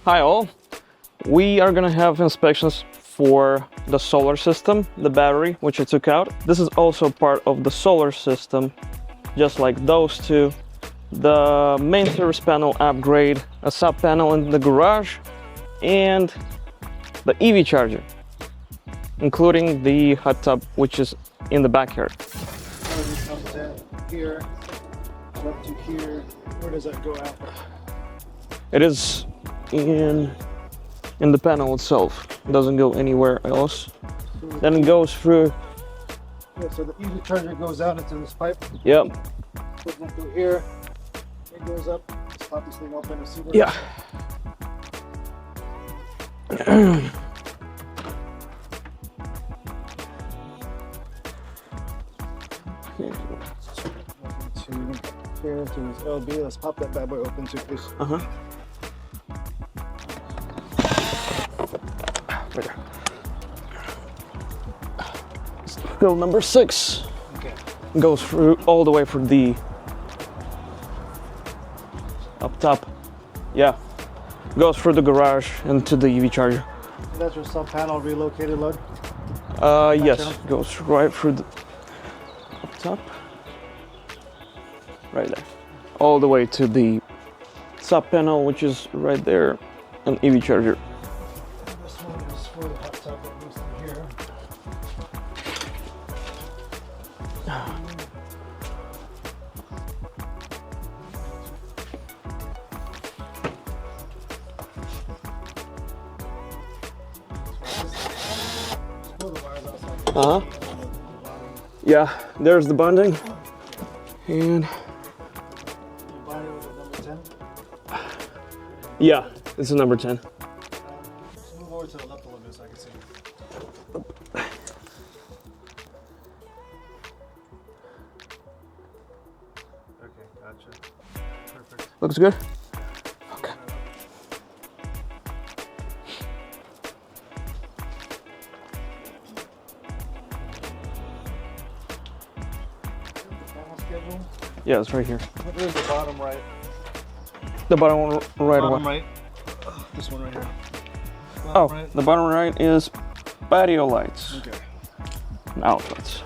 Hi all, we are gonna have inspections for the solar system, the battery, which I took out. This is also part of the solar system, just like those two. The main service panel upgrade, a sub panel in the garage, and the EV charger, including the hot tub, which is in the backyard. Here, up to here. Where does that go out? It is in the panel itself. It doesn't go anywhere else. Then it goes through. Yeah, so the EV charger goes out into this pipe. Yep. Goes up through here. It goes up. Just pop this thing open and see where. Yeah. To here to this LB. Let's pop that bad boy open too, please. Right there. Still number 6. Okay. Goes through all the way for the up top. Yeah. Goes through the garage and to the EV charger. And that's your sub panel relocated load? Yes. channel? Goes right through the up top. Right there. All the way to the sub panel, which is right there, an EV charger. This one is for the hot tub that goes through here. Yeah, there's the bonding. And yeah, it's a number 10. Just move over to the left a little bit so I can see. Okay, gotcha. Perfect. Looks good? Okay. Panel schedule. Yeah, it's right here. Where's the bottom right? The bottom one right away. Bottom right. This one right here. Oh, Bottom right. the bottom right is patio lights Okay. and outlets.